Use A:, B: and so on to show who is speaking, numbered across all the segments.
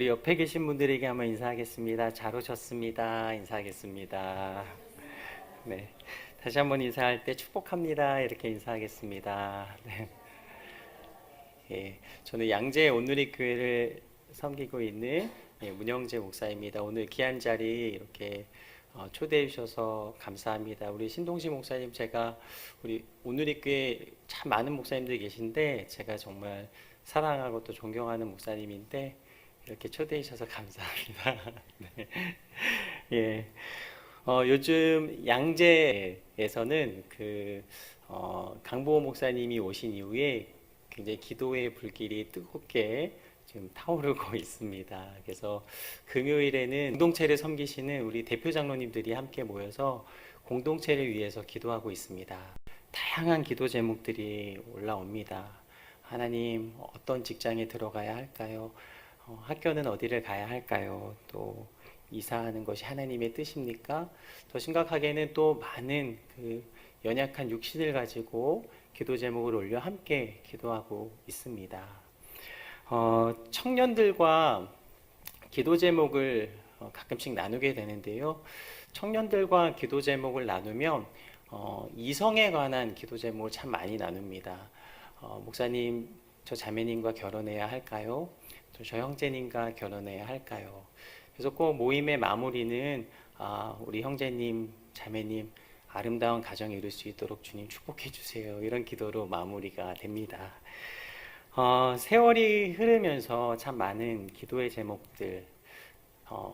A: 우리 옆에 계신 분들에게 한번 인사하겠습니다. 잘 오셨습니다. 인사하겠습니다. 네. 다시 한번 인사할 때 축복합니다. 이렇게 인사하겠습니다. 네. 예, 저는 양재 온누리 교회를 섬기고 있는 문영재 목사입니다. 오늘 귀한 자리 이렇게 초대해 주셔서 감사합니다. 우리 신동식 목사님, 제가 우리 온누리 교회 참 많은 목사님들이 계신데 제가 정말 사랑하고 또 존경하는 목사님인데 이렇게 초대해 주셔서 감사합니다. 네. 예. 요즘 양재에서는 강보호 목사님이 오신 이후에 굉장히 기도의 불길이 뜨겁게 지금 타오르고 있습니다. 그래서 금요일에는 공동체를 섬기시는 우리 대표 장로님들이 함께 모여서 공동체를 위해서 기도하고 있습니다. 다양한 기도 제목들이 올라옵니다. 하나님, 어떤 직장에 들어가야 할까요? 학교는 어디를 가야 할까요? 또 이사하는 것이 하나님의 뜻입니까? 더 심각하게는 또 많은 연약한 육신을 가지고 기도 제목을 올려 함께 기도하고 있습니다. 청년들과 기도 제목을 가끔씩 나누게 되는데요. 청년들과 기도 제목을 나누면 이성에 관한 기도 제목을 참 많이 나눕니다. 목사님, 저 자매님과 결혼해야 할까요? 또 저 형제님과 결혼해야 할까요? 그래서 꼭 모임의 마무리는 우리 형제님, 자매님 아름다운 가정 이룰 수 있도록 주님 축복해 주세요. 이런 기도로 마무리가 됩니다. 세월이 흐르면서 참 많은 기도의 제목들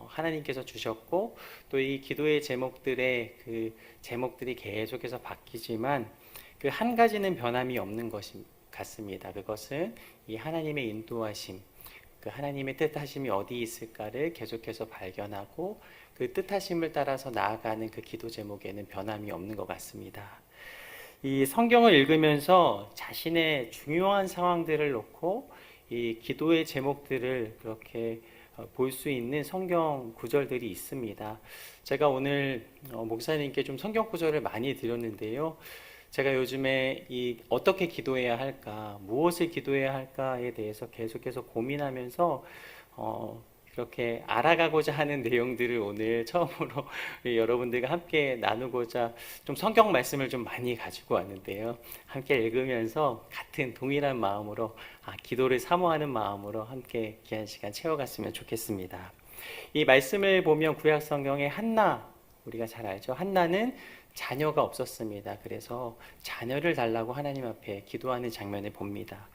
A: 하나님께서 주셨고, 또 이 기도의 제목들이 계속해서 바뀌지만 그 한 가지는 변함이 없는 것 같습니다. 그것은 이 하나님의 인도하심, 그 하나님의 뜻하심이 어디 있을까를 계속해서 발견하고 그 뜻하심을 따라서 나아가는 그 기도 제목에는 변함이 없는 것 같습니다. 이 성경을 읽으면서 자신의 중요한 상황들을 놓고 이 기도의 제목들을 그렇게 볼 수 있는 성경 구절들이 있습니다. 제가 오늘 목사님께 좀 성경 구절을 많이 드렸는데요. 제가 요즘에 어떻게 기도해야 할까, 무엇을 기도해야 할까에 대해서 계속해서 고민하면서 그렇게 알아가고자 하는 내용들을 오늘 처음으로 여러분들과 함께 나누고자 좀 성경 말씀을 좀 많이 가지고 왔는데요. 함께 읽으면서 같은 동일한 마음으로 기도를 사모하는 마음으로 함께 귀한 시간 채워갔으면 좋겠습니다. 이 말씀을 보면 구약 성경의 한나, 우리가 잘 알죠. 한나는 자녀가 없었습니다. 그래서 자녀를 달라고 하나님 앞에 기도하는 장면을 봅니다.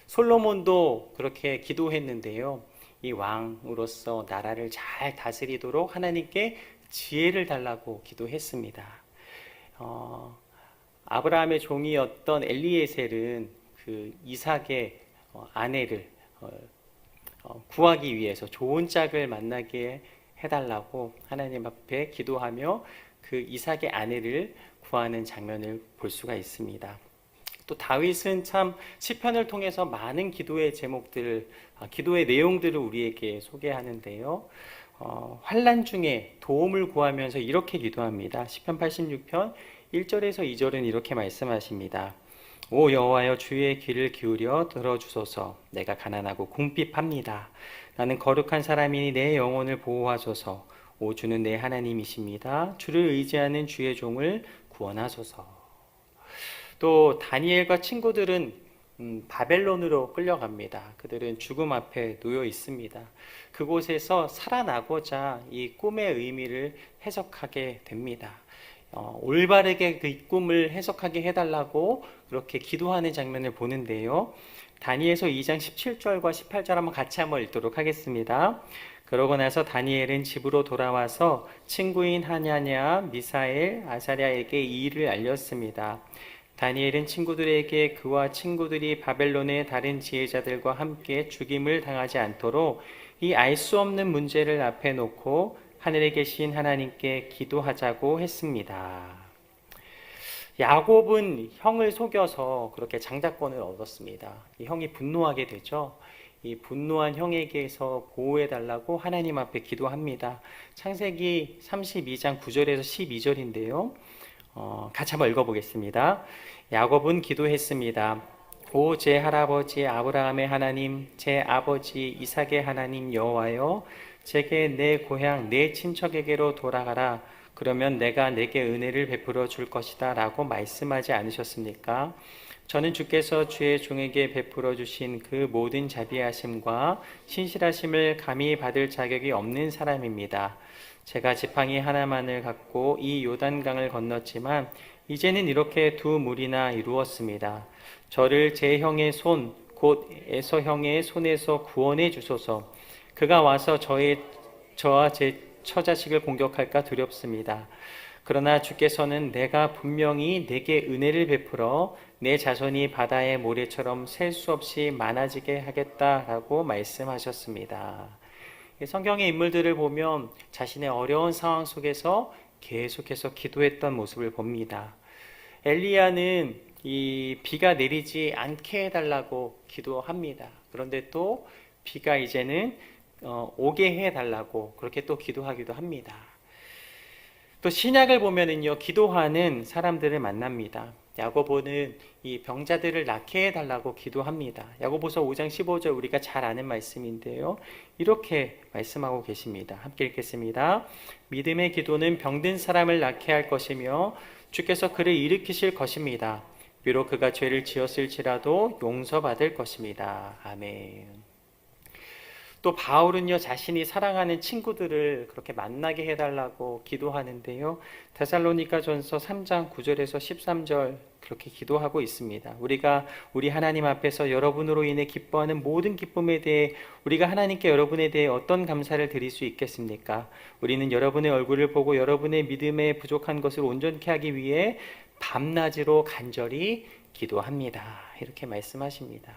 A: 솔로몬도 그렇게 기도했는데요. 이 왕으로서 나라를 잘 다스리도록 하나님께 지혜를 달라고 기도했습니다. 아브라함의 종이었던 엘리에셀은 그 이삭의 아내를 구하기 위해서 좋은 짝을 만나게 해달라고 하나님 앞에 기도하며 그 이삭의 아내를 구하는 장면을 볼 수가 있습니다. 또 다윗은 참 시편을 통해서 많은 기도의 제목들, 기도의 내용들을 우리에게 소개하는데요. 환난 중에 도움을 구하면서 이렇게 기도합니다. 시편 86편 1절에서 2절은 이렇게 말씀하십니다. 오 여호와여, 주의 귀를 기울여 들어주소서. 내가 가난하고 궁핍합니다. 나는 거룩한 사람이니 내 영혼을 보호하소서. 오 주는 내 하나님이십니다. 주를 의지하는 주의 종을 구원하소서. 또 다니엘과 친구들은 바벨론으로 끌려갑니다. 그들은 죽음 앞에 놓여 있습니다. 그곳에서 살아나고자 이 꿈의 의미를 해석하게 됩니다. 올바르게 그 꿈을 해석하게 해달라고 그렇게 기도하는 장면을 보는데요. 다니엘서 2장 17절과 18절 한번 같이 한번 읽도록 하겠습니다. 그러고 나서 다니엘은 집으로 돌아와서 친구인 하냐냐, 미사엘, 아사랴에게 이 일을 알렸습니다. 다니엘은 친구들에게 그와 친구들이 바벨론의 다른 지혜자들과 함께 죽임을 당하지 않도록 이 알 수 없는 문제를 앞에 놓고 하늘에 계신 하나님께 기도하자고 했습니다. 야곱은 형을 속여서 그렇게 장자권을 얻었습니다. 이 형이 분노하게 되죠. 이 분노한 형에게서 보호해달라고 하나님 앞에 기도합니다. 창세기 32장 9절에서 12절인데요. 같이 한번 읽어보겠습니다. 야곱은 기도했습니다. 오 제 할아버지 아브라함의 하나님, 제 아버지 이삭의 하나님 여호와여, 제게 내 고향 내 친척에게로 돌아가라. 그러면 내가 내게 은혜를 베풀어 줄 것이다 라고 말씀하지 않으셨습니까? 저는 주께서 주의 종에게 베풀어 주신 그 모든 자비하심과 신실하심을 감히 받을 자격이 없는 사람입니다. 제가 지팡이 하나만을 갖고 이 요단강을 건넜지만 이제는 이렇게 두 무리나 이루었습니다. 저를 제 형의 손, 곧 에서 형의 손에서 구원해 주소서. 그가 와서 저와 제 처자식을 공격할까 두렵습니다. 그러나 주께서는 내가 분명히 내게 은혜를 베풀어 내 자손이 바다의 모래처럼 셀 수 없이 많아지게 하겠다라고 말씀하셨습니다. 성경의 인물들을 보면 자신의 어려운 상황 속에서 계속해서 기도했던 모습을 봅니다. 엘리야는 이 비가 내리지 않게 해달라고 기도합니다. 그런데 또 비가 이제는 오게 해달라고 그렇게 또 기도하기도 합니다. 또 신약을 보면은요, 기도하는 사람들을 만납니다. 야고보는 이 병자들을 낫게 해달라고 기도합니다. 야고보서 5장 15절 우리가 잘 아는 말씀인데요. 이렇게 말씀하고 계십니다. 함께 읽겠습니다. 믿음의 기도는 병든 사람을 낫게 할 것이며 주께서 그를 일으키실 것입니다. 비록 그가 죄를 지었을지라도 용서받을 것입니다. 아멘. 또 바울은요, 자신이 사랑하는 친구들을 그렇게 만나게 해달라고 기도하는데요, 데살로니가전서 3장 9절에서 13절 그렇게 기도하고 있습니다. 우리 하나님 앞에서 여러분으로 인해 기뻐하는 모든 기쁨에 대해 우리가 하나님께 여러분에 대해 어떤 감사를 드릴 수 있겠습니까? 우리는 여러분의 얼굴을 보고 여러분의 믿음에 부족한 것을 온전케 하기 위해 밤낮으로 간절히 기도합니다. 이렇게 말씀하십니다.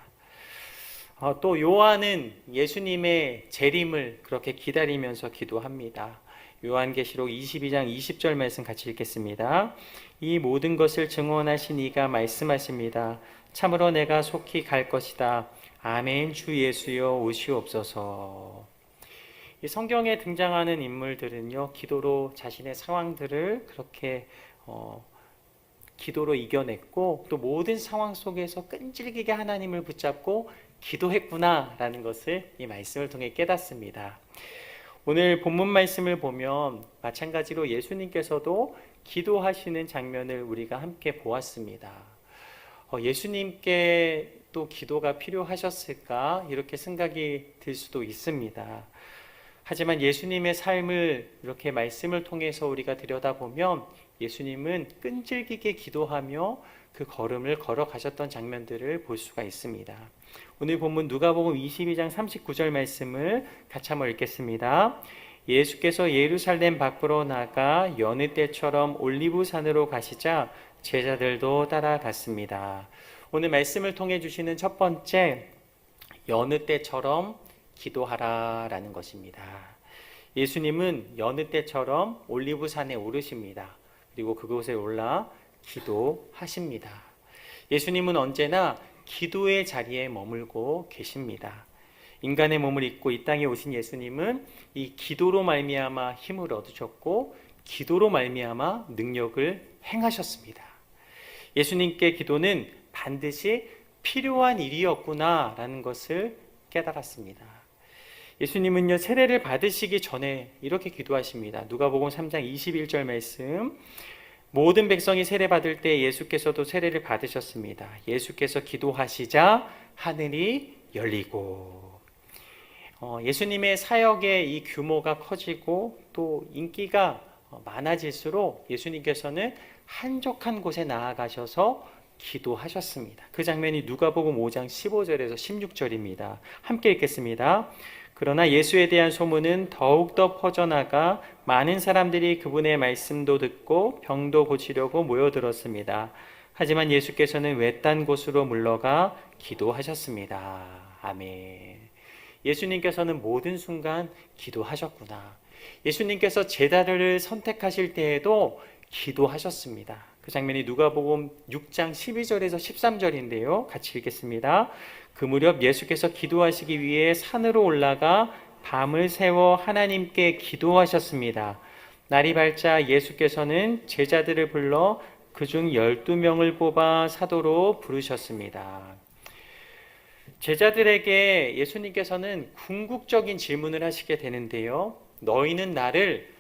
A: 또 요한은 예수님의 재림을 그렇게 기다리면서 기도합니다. 요한계시록 22장 20절 말씀 같이 읽겠습니다. 이 모든 것을 증언하신 이가 말씀하십니다. 참으로 내가 속히 갈 것이다. 아멘. 주 예수여 오시옵소서. 이 성경에 등장하는 인물들은요, 기도로 자신의 상황들을 그렇게 기도로 이겨냈고, 또 모든 상황 속에서 끈질기게 하나님을 붙잡고 기도했구나라는 것을 이 말씀을 통해 깨닫습니다. 오늘 본문 말씀을 보면 마찬가지로 예수님께서도 기도하시는 장면을 우리가 함께 보았습니다. 예수님께 또 기도가 필요하셨을까? 이렇게 생각이 들 수도 있습니다. 하지만 예수님의 삶을 이렇게 말씀을 통해서 우리가 들여다보면 예수님은 끈질기게 기도하며 그 걸음을 걸어가셨던 장면들을 볼 수가 있습니다. 오늘 본문 누가복음 22장 39절 말씀을 같이 한번 읽겠습니다. 예수께서 예루살렘 밖으로 나가 여느 때처럼 올리브산으로 가시자 제자들도 따라갔습니다. 오늘 말씀을 통해 주시는 첫 번째, 여느 때처럼 기도하라라는 것입니다. 예수님은 여느 때처럼 올리브산에 오르십니다. 그리고 그곳에 올라 기도하십니다. 예수님은 언제나 기도의 자리에 머물고 계십니다. 인간의 몸을 입고 이 땅에 오신 예수님은 이 기도로 말미암아 힘을 얻으셨고 기도로 말미암아 능력을 행하셨습니다. 예수님께 기도는 반드시 필요한 일이었구나라는 것을 깨달았습니다. 예수님은요, 세례를 받으시기 전에 이렇게 기도하십니다. 누가복음 3장 21절 말씀, 모든 백성이 세례 받을 때 예수께서도 세례를 받으셨습니다. 예수께서 기도하시자 하늘이 열리고. 예수님의 사역의 이 규모가 커지고 또 인기가 많아질수록 예수님께서는 한적한 곳에 나아가셔서 기도하셨습니다. 그 장면이 누가복음 5장 15절에서 16절입니다. 함께 읽겠습니다. 그러나 예수에 대한 소문은 더욱더 퍼져나가 많은 사람들이 그분의 말씀도 듣고 병도 고치려고 모여들었습니다. 하지만 예수께서는 외딴 곳으로 물러가 기도하셨습니다. 아멘. 예수님께서는 모든 순간 기도하셨구나. 예수님께서 제자들을 선택하실 때에도 기도하셨습니다. 그 장면이 누가복음 6장 12절에서 13절인데요. 같이 읽겠습니다. 그 무렵 예수께서 기도하시기 위해 산으로 올라가 밤을 새워 하나님께 기도하셨습니다. 날이 밝자 예수께서는 제자들을 불러 그중 12명을 뽑아 사도로 부르셨습니다. 제자들에게 예수님께서는 궁극적인 질문을 하시게 되는데요. 너희는 나를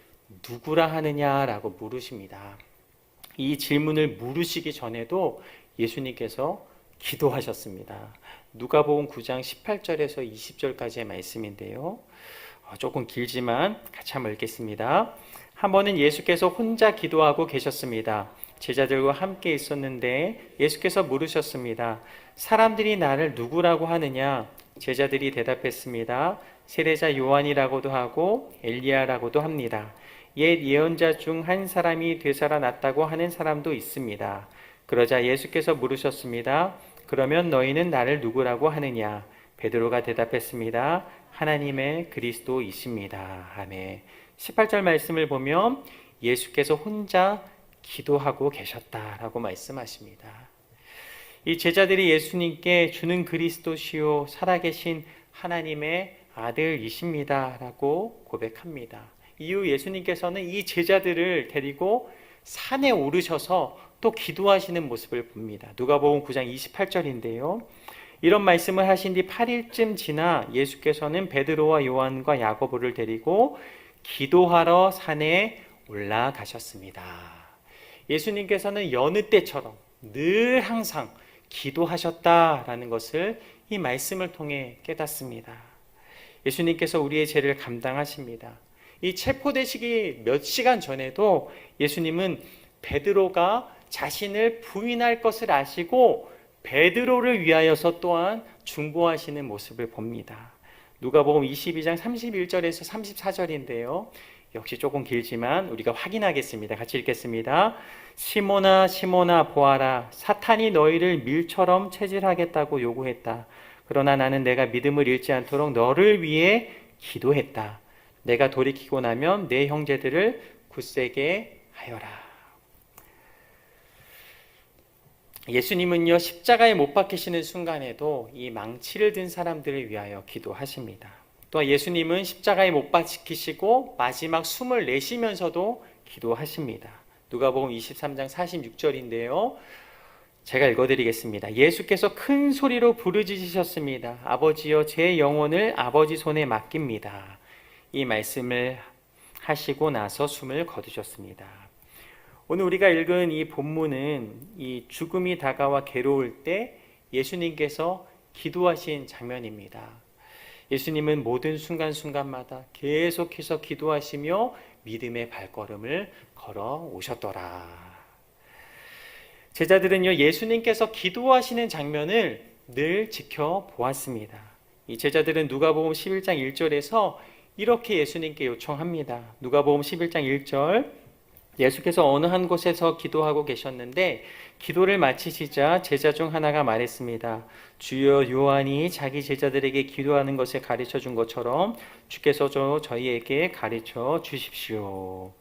A: 누구라 하느냐라고 물으십니다. 이 질문을 물으시기 전에도 예수님께서 기도하셨습니다. 누가복음 9장 18절에서 20절까지의 말씀인데요. 조금 길지만 같이 한번 읽겠습니다. 한 번은 예수께서 혼자 기도하고 계셨습니다. 제자들과 함께 있었는데 예수께서 물으셨습니다. 사람들이 나를 누구라고 하느냐? 제자들이 대답했습니다. 세례자 요한이라고도 하고 엘리야라고도 합니다. 옛 예언자 중 한 사람이 되살아났다고 하는 사람도 있습니다. 그러자 예수께서 물으셨습니다. 그러면 너희는 나를 누구라고 하느냐? 베드로가 대답했습니다. 하나님의 그리스도이십니다. 아멘. 18절 말씀을 보면 예수께서 혼자 기도하고 계셨다라고 말씀하십니다. 이 제자들이 예수님께 주는 그리스도시요 살아계신 하나님의 아들이십니다라고 고백합니다. 이후 예수님께서는 이 제자들을 데리고 산에 오르셔서 또 기도하시는 모습을 봅니다. 누가복음 9장 28절인데요. 이런 말씀을 하신 뒤 8일쯤 지나 예수께서는 베드로와 요한과 야고보를 데리고 기도하러 산에 올라가셨습니다. 예수님께서는 여느 때처럼 늘 항상 기도하셨다라는 것을 이 말씀을 통해 깨닫습니다. 예수님께서 우리의 죄를 감당하십니다. 이 체포되시기 몇 시간 전에도 예수님은 베드로가 자신을 부인할 것을 아시고 베드로를 위하여서 또한 중보하시는 모습을 봅니다. 누가복음 22장 31절에서 34절인데요. 역시 조금 길지만 우리가 확인하겠습니다. 같이 읽겠습니다. 시몬아 시몬아 보아라, 사탄이 너희를 밀처럼 체질하겠다고 요구했다. 그러나 나는 내가 믿음을 잃지 않도록 너를 위해 기도했다. 내가 돌이키고 나면 내 형제들을 굳세게 하여라. 예수님은요, 십자가에 못 박히시는 순간에도 이 망치를 든 사람들을 위하여 기도하십니다. 또 예수님은 십자가에 못 박히시고 마지막 숨을 내쉬면서도 기도하십니다. 누가복음 23장 46절인데요. 제가 읽어드리겠습니다. 예수께서 큰 소리로 부르짖으셨습니다. 아버지여, 제 영혼을 아버지 손에 맡깁니다. 이 말씀을 하시고 나서 숨을 거두셨습니다. 오늘 우리가 읽은 이 본문은 이 죽음이 다가와 괴로울 때 예수님께서 기도하신 장면입니다. 예수님은 모든 순간순간마다 계속해서 기도하시며 믿음의 발걸음을 걸어 오셨더라. 제자들은요, 예수님께서 기도하시는 장면을 늘 지켜보았습니다. 이 제자들은 누가복음 11장 1절에서 이렇게 예수님께 요청합니다. 누가복음 11장 1절, 예수께서 어느 한 곳에서 기도하고 계셨는데 기도를 마치시자 제자 중 하나가 말했습니다. 주여, 요한이 자기 제자들에게 기도하는 것을 가르쳐 준 것처럼 주께서 저희에게 가르쳐 주십시오.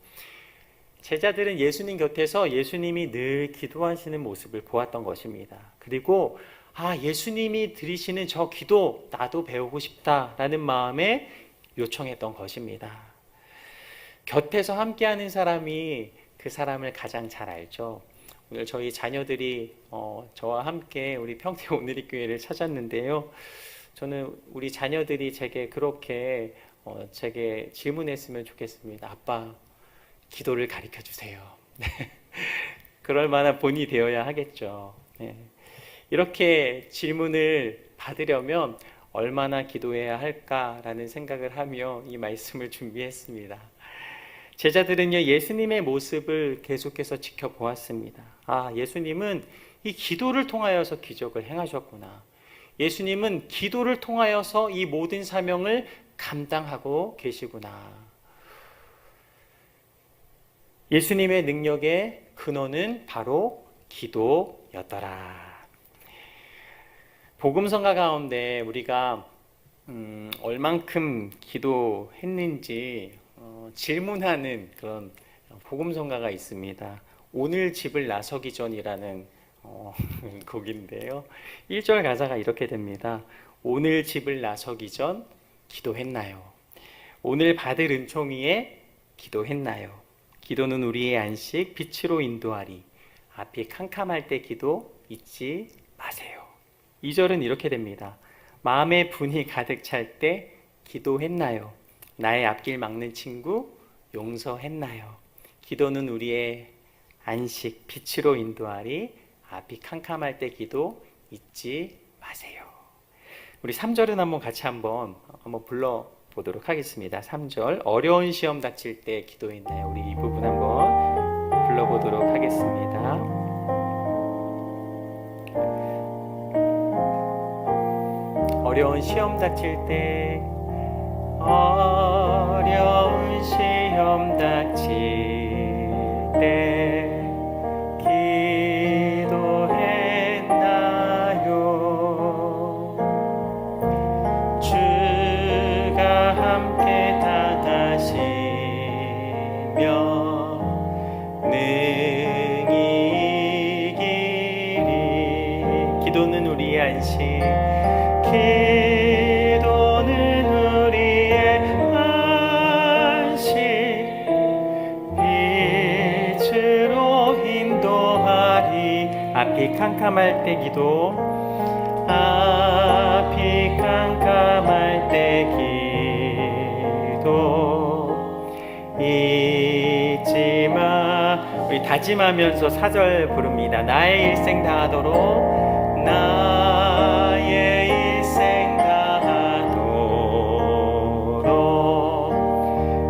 A: 제자들은 예수님 곁에서 예수님이 늘 기도하시는 모습을 보았던 것입니다. 그리고 예수님이 드리시는 저 기도 나도 배우고 싶다라는 마음에 요청했던 것입니다. 곁에서 함께하는 사람이 그 사람을 가장 잘 알죠. 오늘 저희 자녀들이 저와 함께 우리 평택 오늘리교회를 찾았는데요. 저는 우리 자녀들이 제게 그렇게 제게 질문했으면 좋겠습니다. 아빠, 기도를 가르쳐 주세요. 그럴 만한 본이 되어야 하겠죠. 네. 이렇게 질문을 받으려면 얼마나 기도해야 할까라는 생각을 하며 이 말씀을 준비했습니다. 제자들은요, 예수님의 모습을 계속해서 지켜보았습니다. 예수님은 이 기도를 통하여서 기적을 행하셨구나. 예수님은 기도를 통하여서 이 모든 사명을 감당하고 계시구나. 예수님의 능력의 근원은 바로 기도였더라. 복음성가 가운데 우리가 얼만큼 기도했는지 질문하는 그런 복음성가가 있습니다. 오늘 집을 나서기 전이라는 곡인데요. 1절 가사가 이렇게 됩니다. 오늘 집을 나서기 전 기도했나요? 오늘 받을 은총 위에 기도했나요? 기도는 우리의 안식, 빛으로 인도하리. 앞이 캄캄할 때 기도 잊지 마세요. 2절은 이렇게 됩니다. 마음의 분이 가득 찰 때 기도했나요? 나의 앞길 막는 친구 용서했나요? 기도는 우리의 안식, 빛으로 인도하리. 앞이 캄캄할 때 기도 잊지 마세요. 우리 3절은 같이 한번 불러보도록 하겠습니다. 3절, 어려운 시험 닥칠 때 기도했나요? 우리 이 부분 한번 불러보도록 하겠습니다. 어려운 시험 닥칠 때, 어려운 시험 닥칠 때 기도했나요? 주가 함께 당하시며 능히 이기리. 기도는 우리의 안식, 기도는 우리의 안식, 빛으로 인도하리. 앞이 캄캄할 때 기도, 앞이 캄캄할 때 기도 잊지 마. 우리 다짐하면서 4절 부릅니다. 나의 일생 다하도록, 나의 일생 다하도록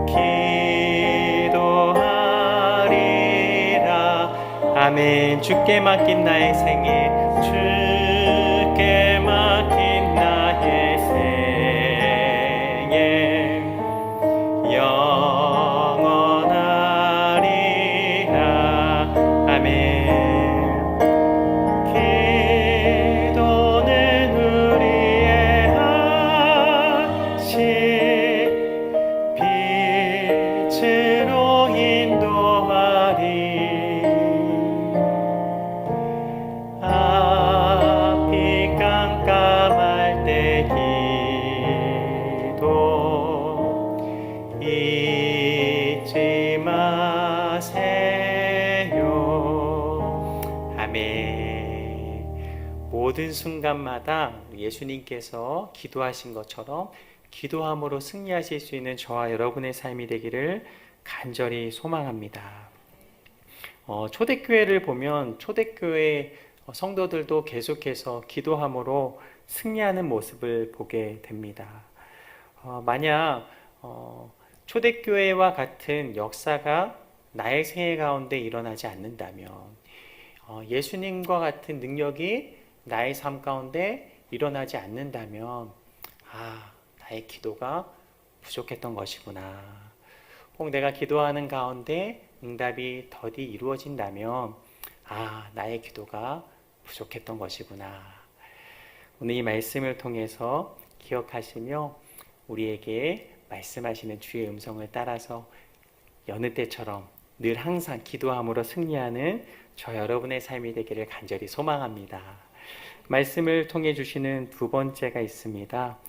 A: 기도하리라. 아멘. 주께 맡긴 나의 생애, 주께 맡긴 나의 생애 영원하리라. 아멘. 빛으로 인도하리. 앞이 깜깜할 때 기도 잊지 마세요. 아멘. 모든 순간마다 예수님께서 기도하신 것처럼 기도함으로 승리하실 수 있는 저와 여러분의 삶이 되기를 간절히 소망합니다. 초대교회를 보면 초대교회 성도들도 계속해서 기도함으로 승리하는 모습을 보게 됩니다. 만약 초대교회와 같은 역사가 나의 생애 가운데 일어나지 않는다면, 예수님과 같은 능력이 나의 삶 가운데 일어나지 않는다면, 나의 기도가 부족했던 것이구나. 혹 내가 기도하는 가운데 응답이 더디 이루어진다면, 나의 기도가 부족했던 것이구나. 오늘 이 말씀을 통해서 기억하시며 우리에게 말씀하시는 주의 음성을 따라서 여느 때처럼 늘 항상 기도함으로 승리하는 저 여러분의 삶이 되기를 간절히 소망합니다. 말씀을 통해 주시는 두 번째가 있습니다.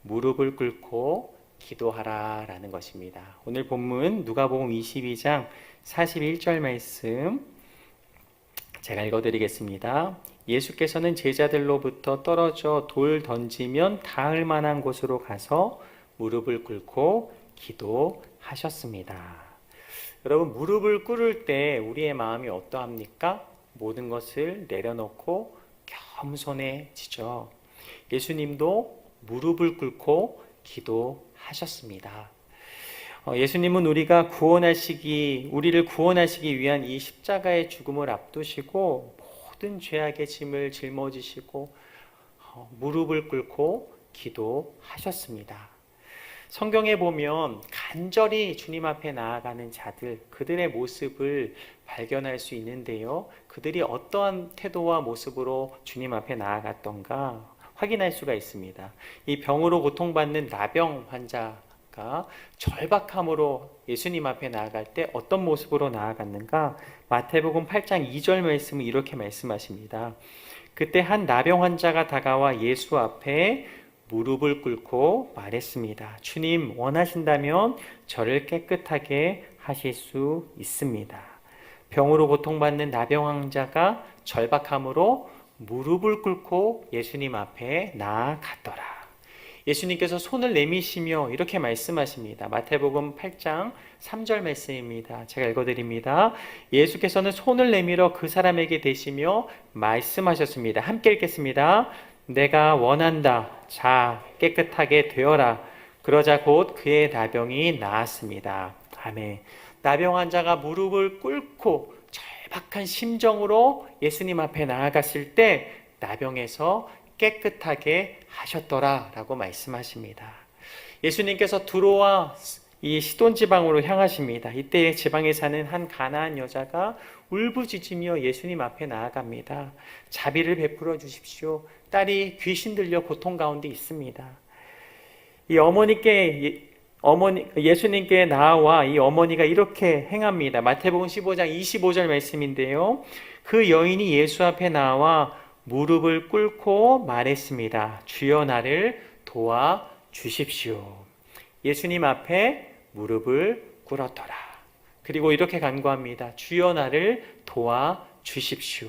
A: 무릎을 꿇고 기도하라 라는 것입니다. 오늘 본문 누가복음 22장 41절 말씀 제가 읽어드리겠습니다. 예수께서는 제자들로부터 떨어져 돌 던지면 닿을 만한 곳으로 가서 무릎을 꿇고 기도하셨습니다. 여러분, 무릎을 꿇을 때 우리의 마음이 어떠합니까? 모든 것을 내려놓고 겸손해지죠. 예수님도 무릎을 꿇고 기도하셨습니다. 예수님은 우리를 구원하시기 위한 이 십자가의 죽음을 앞두시고 모든 죄악의 짐을 짊어지시고 무릎을 꿇고 기도하셨습니다. 성경에 보면 간절히 주님 앞에 나아가는 자들, 그들의 모습을 발견할 수 있는데요. 그들이 어떠한 태도와 모습으로 주님 앞에 나아갔던가 확인할 수가 있습니다. 이 병으로 고통받는 나병 환자가 절박함으로 예수님 앞에 나아갈 때 어떤 모습으로 나아갔는가? 마태복음 8장 2절 말씀은 이렇게 말씀하십니다. 그때 한 나병 환자가 다가와 예수 앞에 무릎을 꿇고 말했습니다. 주님, 원하신다면 저를 깨끗하게 하실 수 있습니다. 병으로 고통받는 나병 환자가 절박함으로 무릎을 꿇고 예수님 앞에 나아갔더라. 예수님께서 손을 내미시며 이렇게 말씀하십니다. 마태복음 8장 3절 말씀입니다. 제가 읽어드립니다. 예수께서는 손을 내밀어 그 사람에게 대시며 말씀하셨습니다. 함께 읽겠습니다. 내가 원한다. 자, 깨끗하게 되어라. 그러자 곧 그의 나병이 나았습니다. 아멘. 나병 환자가 무릎을 꿇고 절박한 심정으로 예수님 앞에 나아갔을 때 나병에서 깨끗하게 하셨더라 라고 말씀하십니다. 예수님께서 두로와 이 시돈 지방으로 향하십니다. 이때 지방에 사는 한 가나안 여자가 울부짖으며 예수님 앞에 나아갑니다. 자비를 베풀어 주십시오. 딸이 귀신 들려 고통 가운데 있습니다. 이 예수님께 나와 이 어머니가 이렇게 행합니다. 마태복음 15장 25절 말씀인데요. 그 여인이 예수 앞에 나와 무릎을 꿇고 말했습니다. 주여 나를 도와 주십시오. 예수님 앞에 무릎을 꿇었더라. 그리고 이렇게 간구합니다. 주여 나를 도와 주십시오.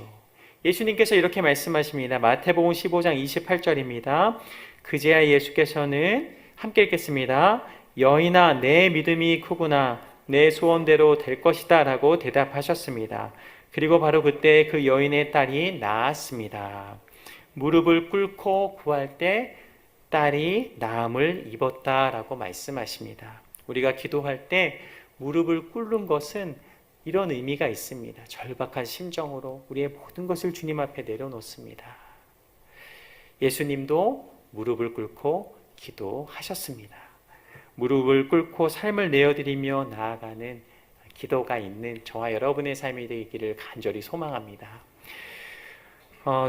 A: 예수님께서 이렇게 말씀하십니다. 마태복음 15장 28절입니다. 그제야 예수께서는 함께 읽겠습니다. 여인아 내 믿음이 크구나. 내 소원대로 될 것이다 라고 대답하셨습니다. 그리고 바로 그때 그 여인의 딸이 나았습니다. 무릎을 꿇고 구할 때 딸이 나음을 입었다라고 말씀하십니다. 우리가 기도할 때 무릎을 꿇는 것은 이런 의미가 있습니다. 절박한 심정으로 우리의 모든 것을 주님 앞에 내려놓습니다. 예수님도 무릎을 꿇고 기도하셨습니다. 무릎을 꿇고 삶을 내어드리며 나아가는 기도가 있는 저와 여러분의 삶이 되기를 간절히 소망합니다.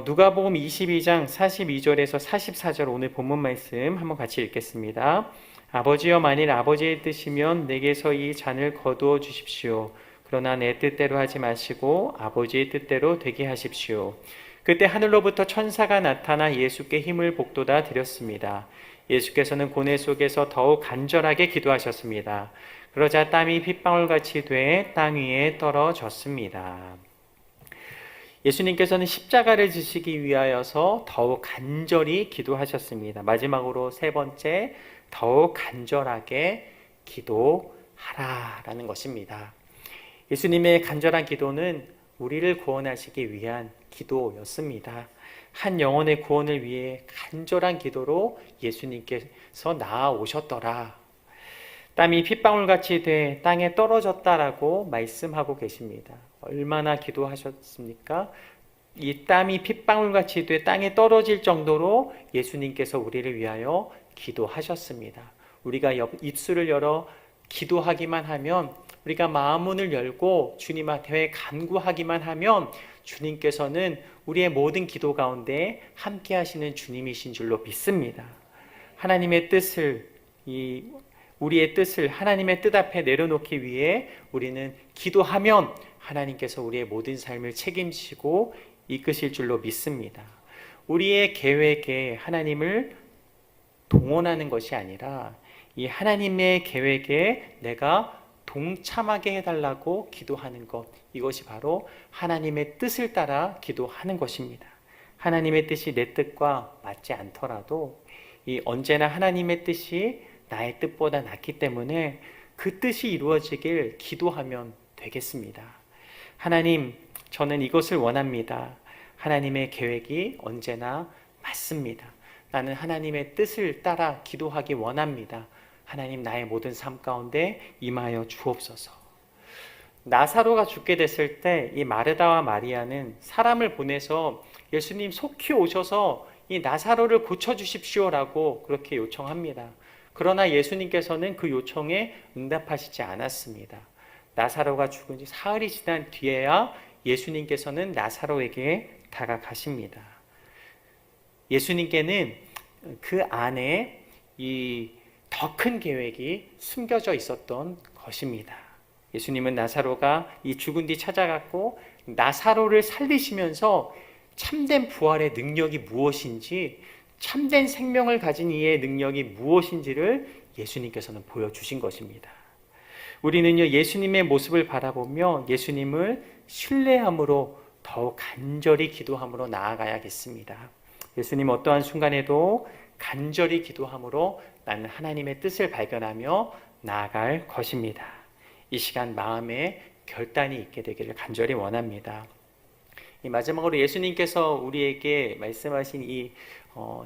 A: 누가복음 22장 42절에서 44절 오늘 본문 말씀 한번 같이 읽겠습니다. 아버지여 만일 아버지의 뜻이면 내게서 이 잔을 거두어 주십시오. 그러나 내 뜻대로 하지 마시고 아버지의 뜻대로 되게 하십시오. 그때 하늘로부터 천사가 나타나 예수께 힘을 복돋아 드렸습니다. 예수께서는 고뇌 속에서 더욱 간절하게 기도하셨습니다. 그러자 땀이 핏방울같이 돼 땅 위에 떨어졌습니다. 예수님께서는 십자가를 지시기 위하여서 더욱 간절히 기도하셨습니다. 마지막으로 세 번째, 더욱 간절하게 기도하라라는 것입니다. 예수님의 간절한 기도는 우리를 구원하시기 위한 기도였습니다. 한 영혼의 구원을 위해 간절한 기도로 예수님께서 나아오셨더라. 땀이 핏방울같이 돼 땅에 떨어졌다라고 말씀하고 계십니다. 얼마나 기도하셨습니까? 이 땀이 핏방울같이 돼 땅에 떨어질 정도로 예수님께서 우리를 위하여 기도하셨습니다. 우리가 입술을 열어 기도하기만 하면, 우리가 마음문을 열고 주님 앞에 간구하기만 하면 주님께서는 우리의 모든 기도 가운데 함께 하시는 주님이신 줄로 믿습니다. 하나님의 뜻을, 우리의 뜻을 하나님의 뜻 앞에 내려놓기 위해 우리는 기도하면 하나님께서 우리의 모든 삶을 책임지고 이끄실 줄로 믿습니다. 우리의 계획에 하나님을 동원하는 것이 아니라 이 하나님의 계획에 내가 동참하게 해달라고 기도하는 것, 이것이 바로 하나님의 뜻을 따라 기도하는 것입니다. 하나님의 뜻이 내 뜻과 맞지 않더라도 언제나 하나님의 뜻이 나의 뜻보다 낫기 때문에 그 뜻이 이루어지길 기도하면 되겠습니다. 하나님, 저는 이것을 원합니다. 하나님의 계획이 언제나 맞습니다. 나는 하나님의 뜻을 따라 기도하기 원합니다. 하나님, 나의 모든 삶 가운데 임하여 주옵소서. 나사로가 죽게 됐을 때 이 마르다와 마리아는 사람을 보내서 예수님 속히 오셔서 이 나사로를 고쳐주십시오라고 그렇게 요청합니다. 그러나 예수님께서는 그 요청에 응답하시지 않았습니다. 나사로가 죽은 지 사흘이 지난 뒤에야 예수님께서는 나사로에게 다가가십니다. 예수님께는 그 안에 이 더 큰 계획이 숨겨져 있었던 것입니다. 예수님은 나사로가 이 죽은 뒤 찾아갔고 나사로를 살리시면서 참된 부활의 능력이 무엇인지, 참된 생명을 가진 이의 능력이 무엇인지를 예수님께서는 보여주신 것입니다. 우리는요, 예수님의 모습을 바라보며 예수님을 신뢰함으로 더욱 간절히 기도함으로 나아가야겠습니다. 예수님 어떠한 순간에도 간절히 기도함으로 나는 하나님의 뜻을 발견하며 나아갈 것입니다. 이 시간 마음에 결단이 있게 되기를 간절히 원합니다. 이 마지막으로 예수님께서 우리에게 말씀하신 이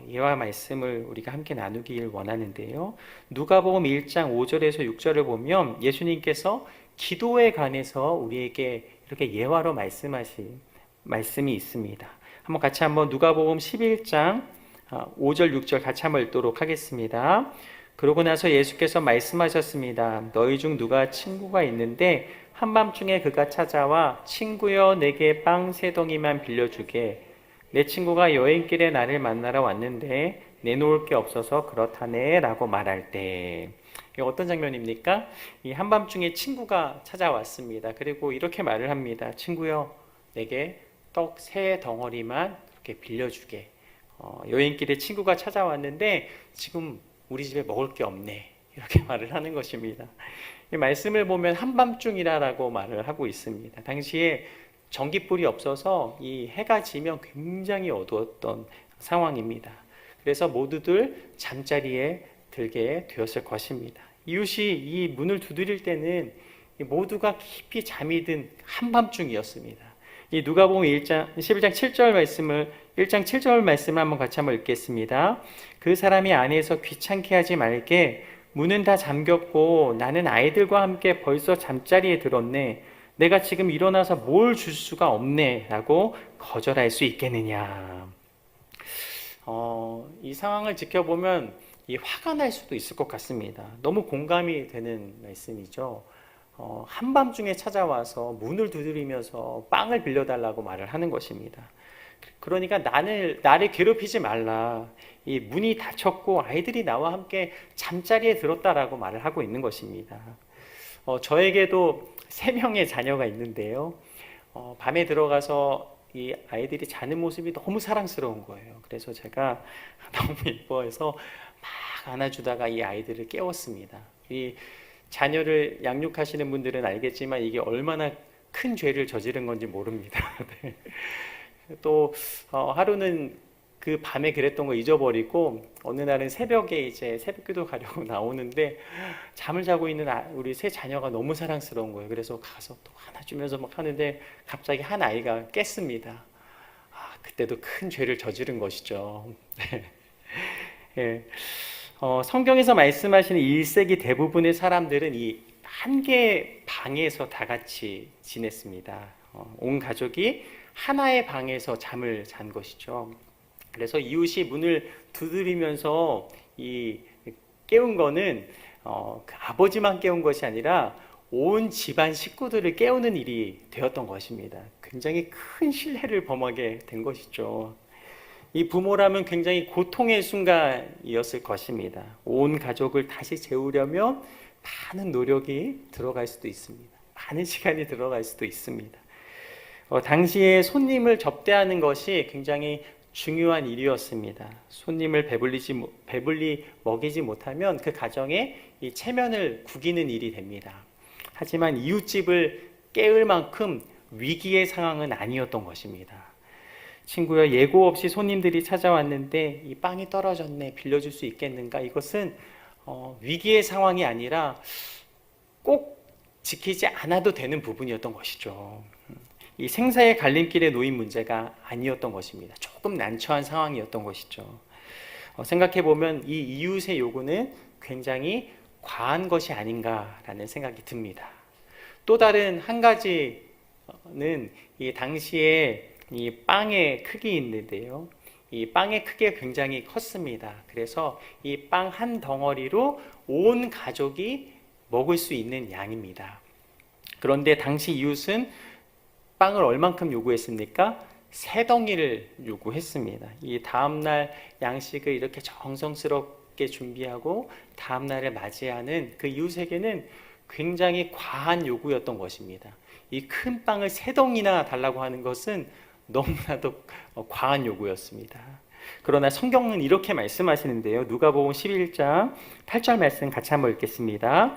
A: 예화 말씀을 우리가 함께 나누길 원하는데요. 누가복음 1장 5절에서 6절을 보면 예수님께서 기도에 관해서 우리에게 이렇게 예화로 말씀하신 말씀이 있습니다. 한번 누가복음 11장 5절 6절 같이 한번 읽도록 하겠습니다. 그러고 나서 예수께서 말씀하셨습니다. 너희 중 누가 친구가 있는데 한밤중에 그가 찾아와 친구여 내게 빵 3덩이만 빌려주게. 내 친구가 여행길에 나를 만나러 왔는데 내놓을 게 없어서 그렇다네 라고 말할 때, 이게 어떤 장면입니까? 이 한밤중에 친구가 찾아왔습니다. 그리고 이렇게 말을 합니다. 친구여 내게 떡 3덩어리만 이렇게 빌려주게. 여행길에 친구가 찾아왔는데 지금 우리 집에 먹을 게 없네, 이렇게 말을 하는 것입니다. 이 말씀을 보면 한밤중이라고 말을 하고 있습니다. 당시에 전기불이 없어서 이 해가 지면 굉장히 어두웠던 상황입니다. 그래서 모두들 잠자리에 들게 되었을 것입니다. 이웃이 이 문을 두드릴 때는 모두가 깊이 잠이 든 한밤중이었습니다. 이 누가복음 11장 7절 말씀을 1장 7절 말씀을 한번 읽겠습니다. 그 사람이 안에서 귀찮게 하지 말게. 문은 다 잠겼고 나는 아이들과 함께 벌써 잠자리에 들었네. 내가 지금 일어나서 뭘 줄 수가 없네 라고 거절할 수 있겠느냐. 이 상황을 지켜보면 화가 날 수도 있을 것 같습니다. 너무 공감이 되는 말씀이죠. 한밤중에 찾아와서 문을 두드리면서 빵을 빌려달라고 말을 하는 것입니다. 그러니까 나를 괴롭히지 말라. 이 문이 닫혔고 아이들이 나와 함께 잠자리에 들었다라고 말을 하고 있는 것입니다. 저에게도 3명의 자녀가 있는데요. 밤에 들어가서 이 아이들이 자는 모습이 너무 사랑스러운 거예요. 그래서 제가 너무 예뻐해서 막 안아주다가 이 아이들을 깨웠습니다. 이 자녀를 양육하시는 분들은 알겠지만 이게 얼마나 큰 죄를 저지른 건지 모릅니다. 네. 또 하루는 그 밤에 그랬던 거 잊어버리고 어느 날은 새벽에 이제 새벽기도 가려고 나오는데 잠을 자고 있는 우리 세 자녀가 너무 사랑스러운 거예요. 그래서 가서 또 안아주면서 막 하는데 갑자기 한 아이가 깼습니다. 그때도 큰 죄를 저지른 것이죠. 네. 성경에서 말씀하시는 1세기 대부분의 사람들은 이 한 개의 방에서 다 같이 지냈습니다. 온 가족이 하나의 방에서 잠을 잔 것이죠. 그래서 이웃이 문을 두드리면서 깨운 거는 그 아버지만 깨운 것이 아니라 온 집안 식구들을 깨우는 일이 되었던 것입니다. 굉장히 큰 실례를 범하게 된 것이죠. 이 부모라면 굉장히 고통의 순간이었을 것입니다. 온 가족을 다시 재우려면 많은 노력이 들어갈 수도 있습니다. 많은 시간이 들어갈 수도 있습니다. 당시에 손님을 접대하는 것이 굉장히 중요한 일이었습니다. 손님을 배불리 먹이지 못하면 그 가정에 이 체면을 구기는 일이 됩니다. 하지만 이웃집을 깨울 만큼 위기의 상황은 아니었던 것입니다. 친구야, 예고 없이 손님들이 찾아왔는데 이 빵이 떨어졌네, 빌려줄 수 있겠는가? 이것은 위기의 상황이 아니라 꼭 지키지 않아도 되는 부분이었던 것이죠. 이 생사의 갈림길에 놓인 문제가 아니었던 것입니다. 조금 난처한 상황이었던 것이죠. 생각해보면 이 이웃의 요구는 굉장히 과한 것이 아닌가라는 생각이 듭니다. 또 다른 한 가지는 이 당시에 이 빵의 크기인데요. 이 빵의 크기가 굉장히 컸습니다. 그래서 이 빵 한 덩어리로 온 가족이 먹을 수 있는 양입니다. 그런데 당시 이웃은 빵을 얼만큼 요구했습니까? 3덩이를 요구했습니다. 이 다음날 양식을 이렇게 정성스럽게 준비하고 다음날을 맞이하는 그 이웃에게는 굉장히 과한 요구였던 것입니다. 이 큰 빵을 3덩이나 달라고 하는 것은 너무나도 과한 요구였습니다. 그러나 성경은 이렇게 말씀하시는데요. 누가복음 11장 8절 말씀 같이 한번 읽겠습니다.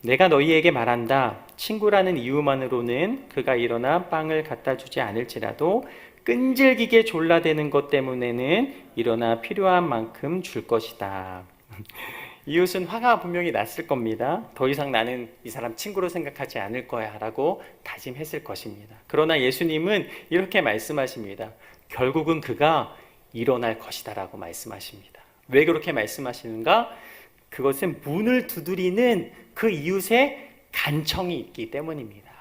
A: 내가 너희에게 말한다. 친구라는 이유만으로는 그가 일어나 빵을 갖다 주지 않을지라도 끈질기게 졸라대는 것 때문에는 일어나 필요한 만큼 줄 것이다. 이웃은 화가 분명히 났을 겁니다. 더 이상 나는 이 사람 친구로 생각하지 않을 거야 라고 다짐했을 것입니다. 그러나 예수님은 이렇게 말씀하십니다. 결국은 그가 일어날 것이다 라고 말씀하십니다. 왜 그렇게 말씀하시는가? 그것은 문을 두드리는 그 이웃의 간청이 있기 때문입니다.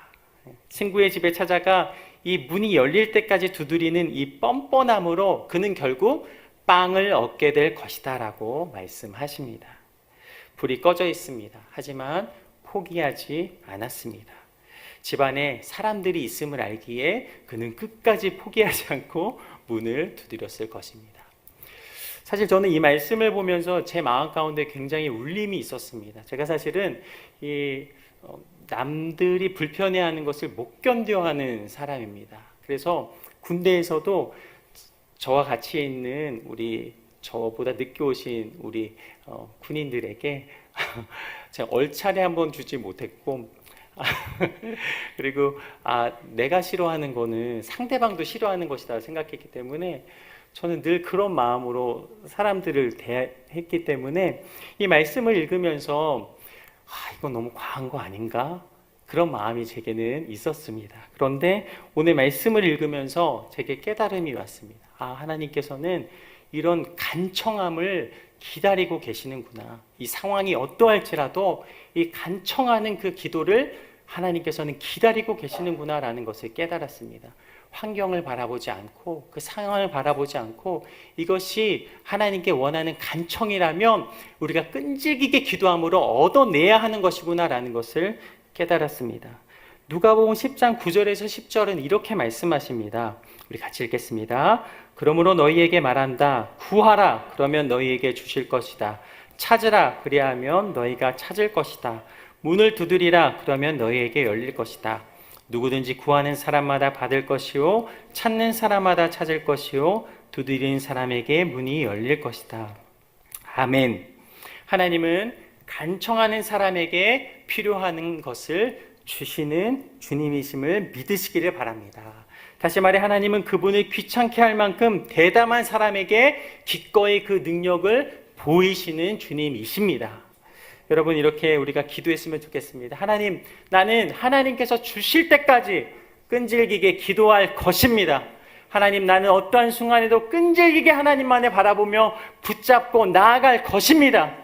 A: 친구의 집에 찾아가 이 문이 열릴 때까지 두드리는 이 뻔뻔함으로 그는 결국 빵을 얻게 될 것이다 라고 말씀하십니다. 불이 꺼져 있습니다. 하지만 포기하지 않았습니다. 집안에 사람들이 있음을 알기에 그는 끝까지 포기하지 않고 문을 두드렸을 것입니다. 사실 저는 이 말씀을 보면서 제 마음 가운데 굉장히 울림이 있었습니다. 제가 사실은 남들이 불편해하는 것을 못 견뎌하는 사람입니다. 그래서 군대에서도 저와 같이 있는 저보다 늦게 오신 우리 군인들에게 제가 얼차례 한번 주지 못했고 그리고 내가 싫어하는 거는 상대방도 싫어하는 것이다 생각했기 때문에 저는 늘 그런 마음으로 사람들을 대했기 때문에 이 말씀을 읽으면서 이건 너무 과한 거 아닌가? 그런 마음이 제게는 있었습니다. 그런데 오늘 말씀을 읽으면서 제게 깨달음이 왔습니다. 하나님께서는 이런 간청함을 기다리고 계시는구나. 이 상황이 어떠할지라도 이 간청하는 그 기도를 하나님께서는 기다리고 계시는구나 라는 것을 깨달았습니다. 환경을 바라보지 않고 그 상황을 바라보지 않고 이것이 하나님께 원하는 간청이라면 우리가 끈질기게 기도함으로 얻어내야 하는 것이구나 라는 것을 깨달았습니다. 누가복음 10장 9절에서 10절은 이렇게 말씀하십니다. 우리 같이 읽겠습니다. 그러므로 너희에게 말한다. 구하라. 그러면 너희에게 주실 것이다. 찾으라. 그리하면 너희가 찾을 것이다. 문을 두드리라. 그러면 너희에게 열릴 것이다. 누구든지 구하는 사람마다 받을 것이요 찾는 사람마다 찾을 것이요 두드리는 사람에게 문이 열릴 것이다. 아멘. 하나님은 간청하는 사람에게 필요한 것을 주시는 주님이심을 믿으시기를 바랍니다. 다시 말해 하나님은 그분을 귀찮게 할 만큼 대담한 사람에게 기꺼이 그 능력을 보이시는 주님이십니다. 여러분 이렇게 우리가 기도했으면 좋겠습니다. 하나님, 나는 하나님께서 주실 때까지 끈질기게 기도할 것입니다. 하나님, 나는 어떠한 순간에도 끈질기게 하나님만을 바라보며 붙잡고 나아갈 것입니다.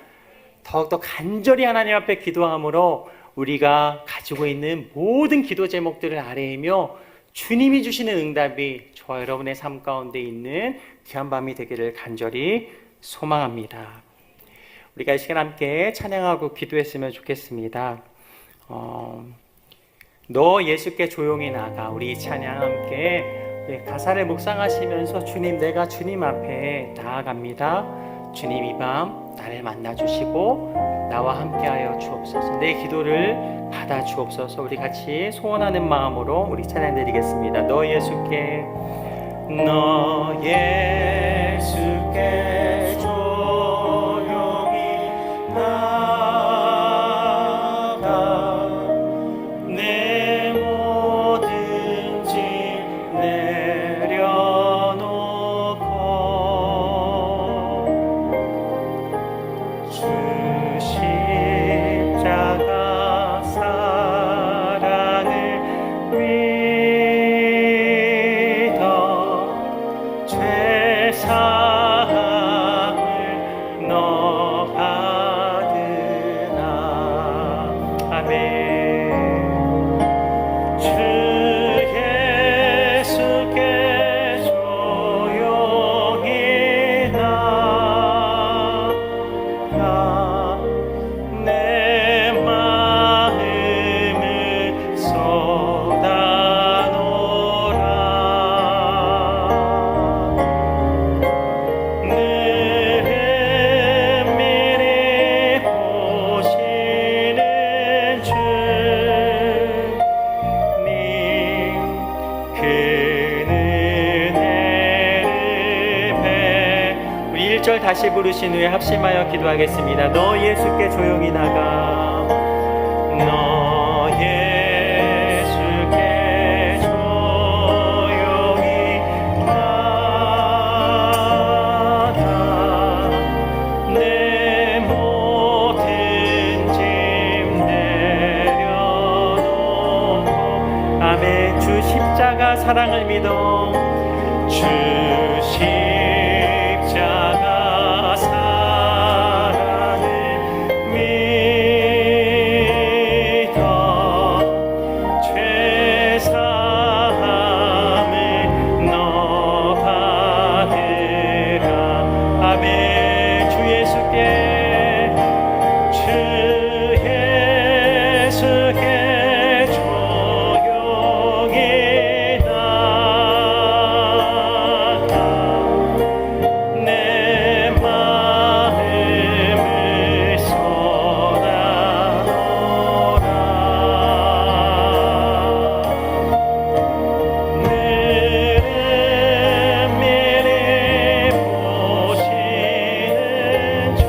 A: 더욱더 간절히 하나님 앞에 기도함으로 우리가 가지고 있는 모든 기도 제목들을 아뢰이며 주님이 주시는 응답이 저와 여러분의 삶 가운데 있는 귀한 밤이 되기를 간절히 소망합니다. 우리가 이 시간 함께 찬양하고 기도했으면 좋겠습니다. 너 예수께 조용히 나가. 우리 찬양 함께 가사를 묵상하시면서 주님, 내가 주님 앞에 나아갑니다. 주님, 이 밤 나를 만나주시고 나와 함께하여 주옵소서. 내 기도를 받아 주옵소서. 우리 같이 소원하는 마음으로 우리 찬양 드리겠습니다. 너 예수께 조용히 나가. 내 모든 짐 내려놓고 주 십자가 사랑을 믿어 죄사함을 너 받으라. 아멘. 주 예수께 조용히 나가. 내 마음을 쏟아놓으라. 늘 은밀히 보시는 주님, 그 은혜를 우리 1절 다시 부르신 후에 합심하여 기도하겠습니다. 너 예수께 조용히 나가. 너 예수께 조용히 사랑을 믿어 주 십자가 사랑을 믿어 죄 사함을 너 받으라. 아멘. 주 예수께 조용히 나가 내 마음을 쏟아놓으라. 미리 보시는 주님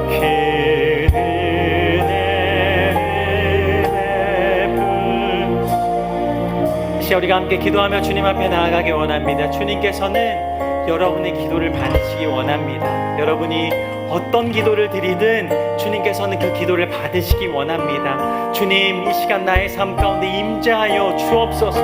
A: 그 은혜를 우리가 함께 기도하며 주님 앞에 나아가기 원합니다. 주님께서는 여러분의 기도를 받으시기 원합니다. 여러분이 어떤 기도를 드리든 주님께서는 그 기도를 받으시기 원합니다. 주님, 이 시간 나의 삶 가운데 임재하여 주옵소서.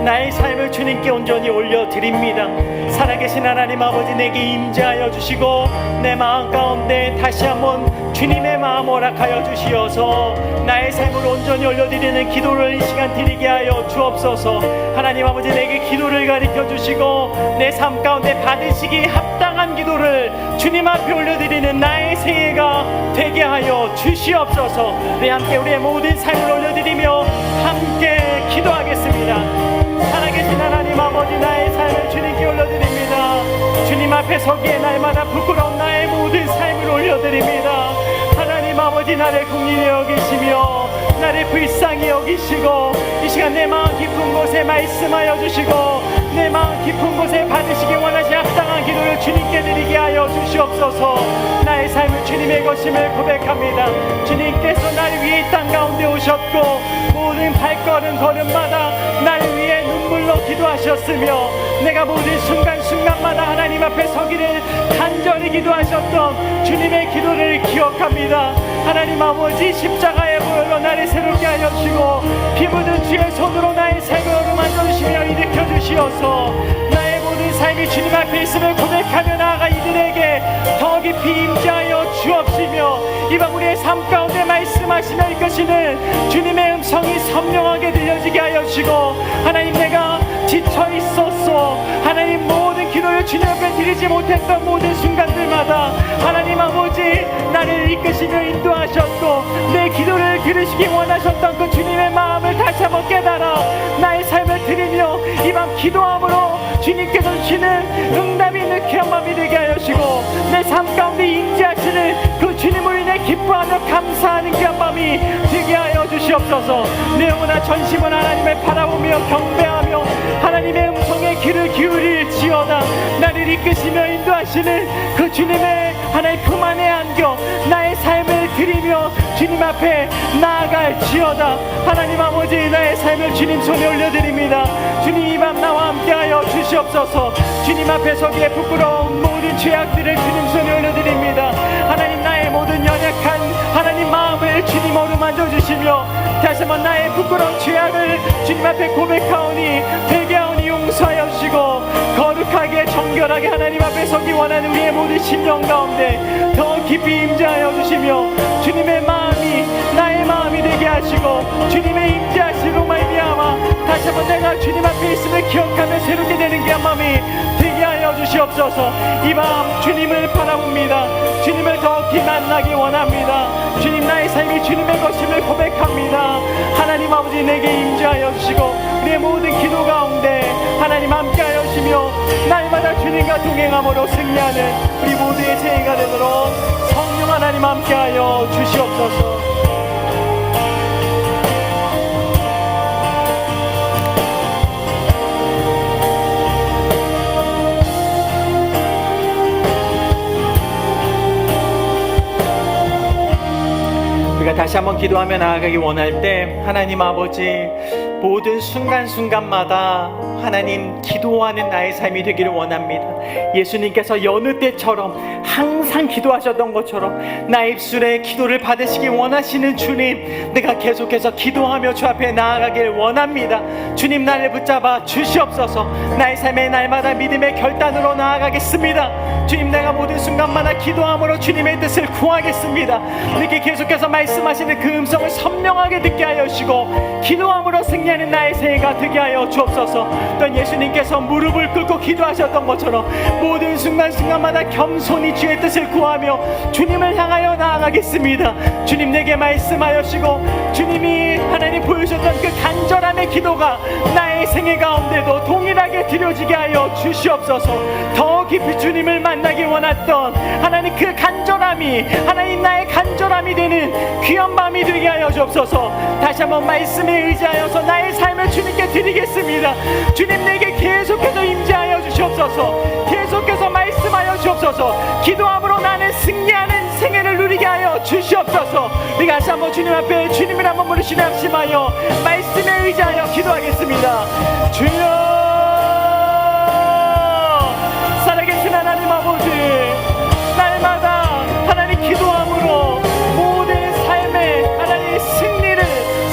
A: 나의 삶을 주님께 온전히 올려드립니다. 살아계신 하나님 아버지, 내게 임재하여 주시고 내 마음 가운데 다시 한번 주님의 마음 허락하여 주시어서 나의 삶을 온전히 올려드리는 기도를 이 시간 드리게 하여 주옵소서. 하나님 아버지, 내게 기도를 가르쳐 주시고 내 삶 가운데 받으시기 합당한 기도를 주님 앞에 올려드리는 나의 새해가 되게 하여 주시옵소서. 우리 함께 우리의 모든 삶을 올려드리며 함께 기도하겠습니다. 살아계신 하나님 아버지, 나의 삶을 주님께 올려드립니다. 주님 앞에 서기에 날마다 부끄러운 나의 모든 삶을 올려드립니다. 하나님 아버지, 나를 긍휼히 여기시며 나를 불쌍히 여기시고 이 시간 내 마음 깊은 곳에 말씀하여 주시고 내 마음 깊은 곳에 받으시기 원하시 합당한 기도를 주님께 드리게 하여 주시옵소서. 나의 삶은 주님의 것임을 고백합니다. 주님께서 나를 위해 이 땅 가운데 오셨고 모든 발걸음 걸음마다 나를 위해 눈물로 기도하셨으며 내가 모든 순간순간마다 하나님 앞에 서기를 간절히 기도하셨던 주님의 기도를 기억합니다. 하나님 아버지, 십자가의 보혈로 나를 새롭게 하여 주시고 피 묻은 주의 손으로 나의 삶을 어루만져 주시며 일으켜 주시어서 나의 모든 삶이 주님 앞에 있음을 고백하며 나아가 이들에게 더 깊이 임재하여 주옵시며 이방 우리의 삶 가운데 말씀하시며 이끄시는 주님의 음성이 선명하게 들려지게 하여 주시고 하나님, 내가 지쳐 있었어. 하나님, 모든 기도를 주님 앞에 드리지 못했던 모든 순간들마다 하나님 아버지, 나를 이끄시며 인도하셨고 내 기도를 들으시기 원하셨던 그 주님의 마음을 다시 한번 깨달아 나의 삶을 드리며 이밤 기도함으로 주님께서 주시는 응답이 느끼한 마음이 되게 하여 주시고 내 삶 가운데 임재하시는 그 주님을 인해 기뻐하며 감사하는 귀한 마음이 되게 하여 주시옵소서. 내 영혼아 전심은 하나님을 바라보며 경배하며 하나님의 음성에 귀를 기울일지어다. 나를 이끄시며 인도하시는 그 주님의 하나님 품 안에 안겨 나의 삶을 드리며 주님 앞에 나아갈지어다. 하나님 아버지, 나의 삶을 주님 손에 올려드립니다. 주님, 이 밤 나와 함께하여 주시옵소서. 주님 앞에 서기에 부끄러운 모든 죄악들을 주님 손에 올려드립니다. 하나님, 나의 모든 연약한 하나님 마음을 주님 어루만져 주시며 다시 한번 나의 부끄러운 죄악을 주님 앞에 고백하오니 회개하오니 용서하여 주시고 거룩하게 정결하게 하나님 앞에 서기 원하는 우리의 모든 심령 가운데 더 깊이 임재하여 주시며 주님의 마음이 나의 마음이 되게 하시고 주님의 임재하시로 말미암아 다시 한번 내가 주님 앞에 있음을 기억하며 새롭게 되는 귀한 마음이 되게 하여 주시옵소서. 이 밤 주님을 바라봅니다. 주님을 더 깊이 만나기 원합니다. 주님, 나의 삶이 주님의 것임을 고백합니다. 하나님 아버지, 내게 임재하여 주시고 우리의 모든 기도 가운데 하나님 함께하여 주시며 날마다 주님과 동행함으로 승리하는 우리 모두의 새해가 되도록 성령 하나님 함께하여 주시옵소서. 우리가 다시 한번 기도하며 나아가기 원할 때 하나님 아버지, 모든 순간순간마다 하나님 기도하는 나의 삶이 되기를 원합니다. 예수님께서 여느 때처럼 항상 기도하셨던 것처럼 나의 입술에 기도를 받으시기 원하시는 주님, 내가 계속해서 기도하며 주 앞에 나아가길 원합니다. 주님, 나를 붙잡아 주시옵소서. 나의 삶에 날마다 믿음의 결단으로 나아가겠습니다. 주님, 내가 모든 순간마다 기도함으로 주님의 뜻을 구하겠습니다. 이렇게 계속해서 말씀하시는 그 음성을 선명하게 듣게 하여 주시고, 기도함으로 승리하는 나의 새해가 되게 하여 주옵소서. 또 예수님께서 무릎을 꿇고 기도하셨던 것처럼 모든 순간순간마다 겸손히 주의 뜻을 구하며 주님을 향하여 나아가겠습니다. 주님, 내게 말씀하여 주시고, 주님이 하나님 보여주셨던 그 간절함의 기도가 나의 생애 가운데도 동일하게 드려지게 하여 주시옵소서. 더 깊이 주님을 만나기 원했던 하나님 그 간절함이 하나님 나의 간절함이 되는 귀한 밤이 되게 하여 주옵소서. 다시 한번 말씀에 의지하여서 나의 삶을 주님께 드리겠습니다. 주님, 내게 계속해서 임재하여 주시옵소서. 계속해서 말씀하여 주옵소서. 기도함으로 나는 승리하는 생애를 누리게 하여 주시옵소서. 우리 다시 한번 주님 앞에 주님을 한번 부르시며 합심하여 말씀에 의지하여 기도하겠습니다. 주여, 살아계신 하나님 아버지, 날마다 하나님 기도함으로 모든 삶의 하나님의 승리를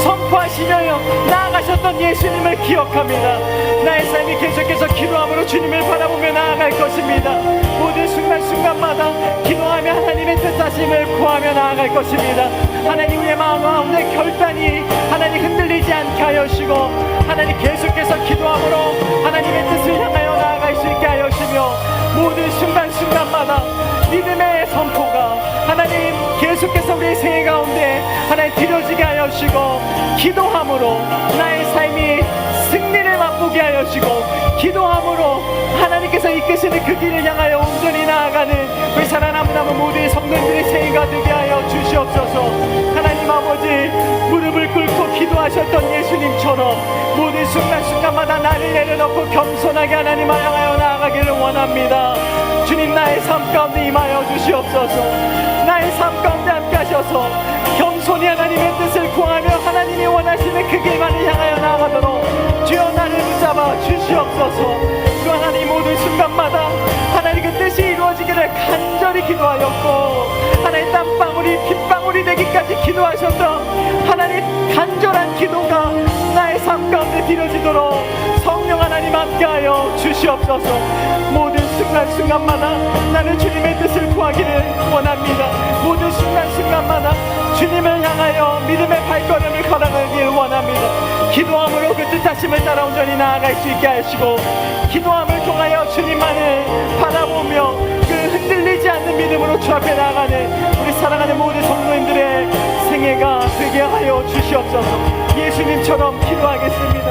A: 선포하시며 나아가셨던 예수님을 기억합니다. 나의 삶이 계속해서 기도함으로 주님을 바라보며 나아갈 것입니다. 모든 순간순간마다 기도하며 하나님의 뜻하심을 구하며 나아갈 것입니다. 하나님, 우리의 마음 가운데 결단이 하나님 흔들리지 않게 하여 주시고, 하나님 계속해서 기도함으로 하나님의 뜻을 향하여 나아갈 수 있게 하여 주시며, 모든 순간순간마다 믿음의 선포가 하나님 계속해서 우리의 생애 가운데 하나님 드려지게 하여 주시고, 기도함으로 나의 삶이 승리를 맛보게 하여 주시고, 기도함으로 하나님께서 이끄시는 그 길을 향하여 온전히 나아가는 우리 살아남은 모든 성도들의 생애가 되게 하여 주시옵소서. 하나님 아버지, 무릎을 꿇고 기도하셨던 예수님처럼 모든 순간순간마다 나를 내려놓고 겸손하게 하나님을 향하여 나아가기를 원합니다. 주님, 나의 삶 가운데 임하여 주시옵소서. 나의 삶 가운데 함께 하셔서 겸손히 하나님의 뜻을 구하며 하나님이 원하시는 그 길만을 향하여 나아가도록 주여 나를 붙잡아 주시옵소서. 또 하나님, 모든 순간마다 하나님 그 뜻이 이루어지기를 간절히 기도하였고, 하나님 땀방울이 빗방울이 되기까지 기도하셨던 하나님 간절한 기도가 나의 삶 가운데 드려지도록 성령 하나님 함께하여 주시옵소서. 모든 순간순간마다 나는 주님의 뜻을 구하기를 원합니다. 모든 순간순간마다 주님을 향하여 믿음의 발걸음을 걸어가길 원합니다. 기도함으로 그 뜻하심을 따라 온전히 나아갈 수 있게 하시고, 기도함을 통하여 주님만을 바라보며 그 흔들리지 않는 믿음으로 주 앞에 나아가는 우리 사랑하는 모든 성도님들의 생애가 되게 하여 주시옵소서. 예수님처럼 기도하겠습니다.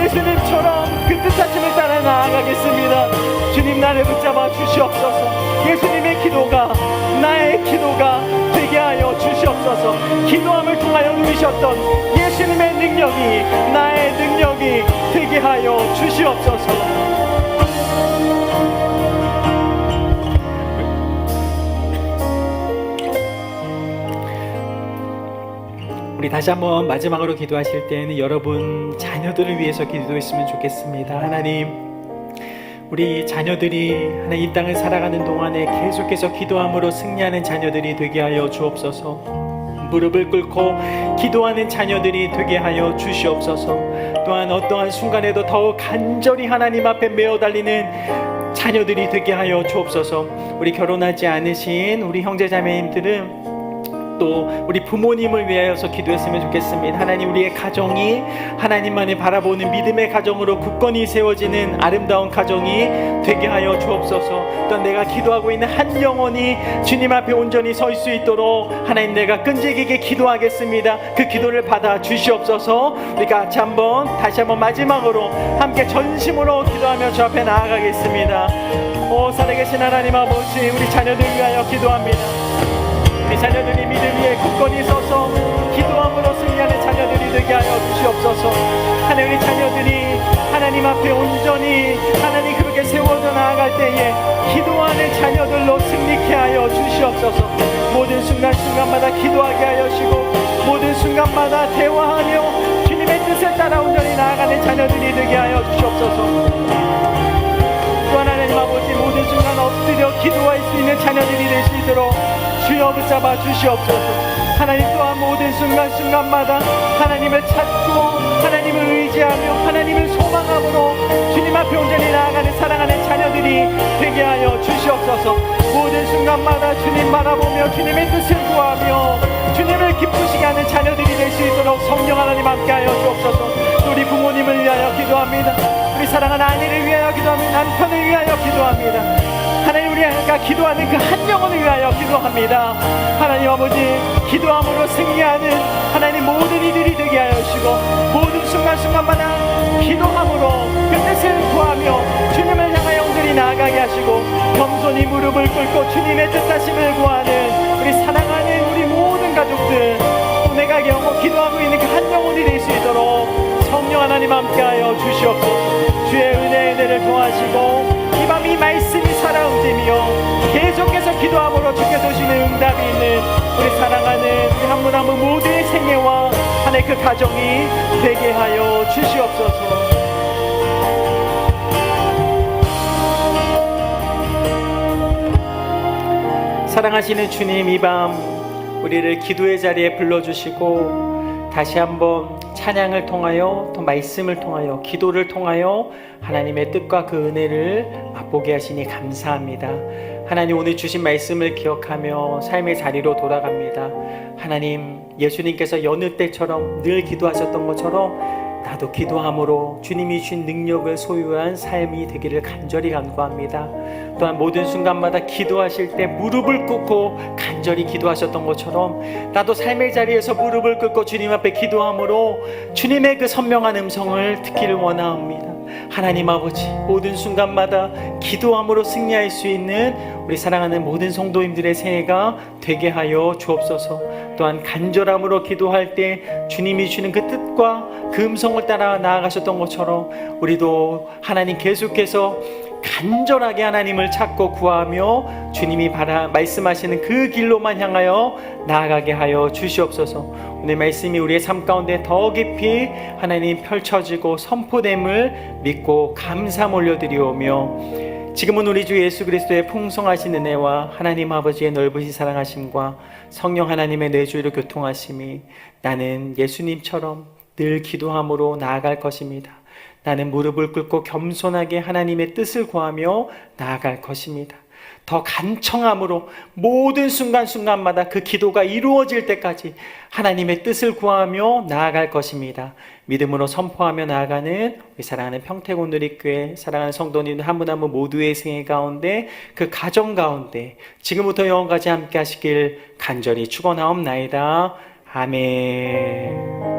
A: 예수님처럼 그 뜻하심을 따라 나아가겠습니다. 주님, 나를 붙잡아 주시옵소서. 예수님의 기도가 나의 기도가 되게 하여 주시옵소서. 기도함을 통하여 누리셨던 예수님의 능력이 나의 능력이 되게 하여 주시옵소서. 우리 다시 한번 마지막으로 기도하실 때에는 여러분 자녀들을 위해서 기도했으면 좋겠습니다. 하나님, 우리 자녀들이 하나님 이 땅을 살아가는 동안에 계속해서 기도함으로 승리하는 자녀들이 되게 하여 주옵소서. 무릎을 꿇고 기도하는 자녀들이 되게 하여 주시옵소서. 또한 어떠한 순간에도 더욱 간절히 하나님 앞에 메어 달리는 자녀들이 되게 하여 주옵소서. 우리 결혼하지 않으신 우리 형제자매님들은 또 우리 부모님을 위하여서 기도했으면 좋겠습니다. 하나님, 우리의 가정이 하나님만을 바라보는 믿음의 가정으로 굳건히 세워지는 아름다운 가정이 되게 하여 주옵소서. 또 내가 기도하고 있는 한 영혼이 주님 앞에 온전히 설 수 있도록 하나님, 내가 끈질기게 기도하겠습니다. 그 기도를 받아 주시옵소서. 우리가 같이 다시 한번 마지막으로 함께 전심으로 기도하며 주 앞에 나아가겠습니다. 오 살아계신 하나님 아버지, 우리 자녀들 위하여 기도합니다. 우리 자녀들이 믿음 위에 굳건히 서서 기도함으로 승리하는 자녀들이 되게 하여 주시옵소서. 하나님, 우리 자녀들이 하나님 앞에 온전히 하나님 그렇게 세워져 나아갈 때에 기도하는 자녀들로 승리케 하여 주시옵소서. 모든 순간순간마다 기도하게 하여 주시고, 모든 순간마다 대화하며 주님의 뜻을 따라 온전히 나아가는 자녀들이 되게 하여 주시옵소서. 또한 하나님 아버지, 모든 순간 엎드려 기도할 수 있는 자녀들이 될 수 있도록 주여 붙잡아 주시옵소서. 하나님 또한 모든 순간순간마다 하나님을 찾고 하나님을 의지하며 하나님을 소망함으로 주님 앞에 온전히 나아가는 사랑하는 자녀들이 되게 하여 주시옵소서. 모든 순간마다 주님 바라보며 주님의 뜻을 구하며 주님을 기쁘시게 하는 자녀들이 될 수 있도록 성령 하나님 함께하여 주옵소서. 우리 부모님을 위하여 기도합니다. 우리 사랑하는 아내를 위하여 기도합니다. 남편을 위하여 기도합니다. 하나님, 우리가 기도하는 그 한 영혼을 위하여 기도합니다. 하나님 아버지, 기도함으로 승리하는 하나님 모든 이들이 되게 하여 주시고, 모든 순간순간마다 기도함으로 그 뜻을 구하며 주님을 향하여 온전히 나아가게 하시고, 겸손히 무릎을 꿇고 주님의 뜻하심을 구하는 우리 사랑하는 우리 모든 가족들, 또 내가 기도하고 있는 그 한 영혼이 될 수 있도록 성령 하나님 함께하여 주시옵소서. 주의 은혜를 더하시고 이 밤 이 말씀이 살아움직이며 계속해서 기도함으로 주께서 주시는 응답이 있는 우리 사랑하는 우리 한 분 한 분 모두의 생애와 하나의 그 가정이 되게 하여 주시옵소서. 사랑하시는 주님, 이 밤 우리를 기도의 자리에 불러주시고 다시 한번 찬양을 통하여 또 말씀을 통하여 기도를 통하여 하나님의 뜻과 그 은혜를 맛보게 하시니 감사합니다. 하나님, 오늘 주신 말씀을 기억하며 삶의 자리로 돌아갑니다. 하나님, 예수님께서 여느 때처럼 늘 기도하셨던 것처럼 나도 기도함으로 주님이 주신 능력을 소유한 삶이 되기를 간절히 간구합니다. 또한 모든 순간마다 기도하실 때 무릎을 꿇고 간절히 기도하셨던 것처럼 나도 삶의 자리에서 무릎을 꿇고 주님 앞에 기도함으로 주님의 그 선명한 음성을 듣기를 원하옵니다. 하나님 아버지, 모든 순간마다 기도함으로 승리할 수 있는 우리 사랑하는 모든 성도님들의 새해가 되게 하여 주옵소서. 또한 간절함으로 기도할 때 주님이 주는 그 뜻과 그 음성을 따라 나아가셨던 것처럼 우리도 하나님 계속해서 간절하게 하나님을 찾고 구하며 주님이 말씀하시는 그 길로만 향하여 나아가게 하여 주시옵소서. 오늘 말씀이 우리의 삶 가운데 더 깊이 하나님 펼쳐지고 선포됨을 믿고 감사 올려드리오며, 지금은 우리 주 예수 그리스도의 풍성하신 은혜와 하나님 아버지의 넓으신 사랑하심과 성령 하나님의 내주로 교통하심이 나는 예수님처럼 늘 기도함으로 나아갈 것입니다. 나는 무릎을 꿇고 겸손하게 하나님의 뜻을 구하며 나아갈 것입니다. 더 간청함으로 모든 순간순간마다 그 기도가 이루어질 때까지 하나님의 뜻을 구하며 나아갈 것입니다. 믿음으로 선포하며 나아가는 우리 사랑하는 평택오누리교회 사랑하는 성도님들 한 분 한 분 모두의 생애 가운데, 그 가정 가운데 지금부터 영원까지 함께 하시길 간절히 축원하옵나이다. 아멘.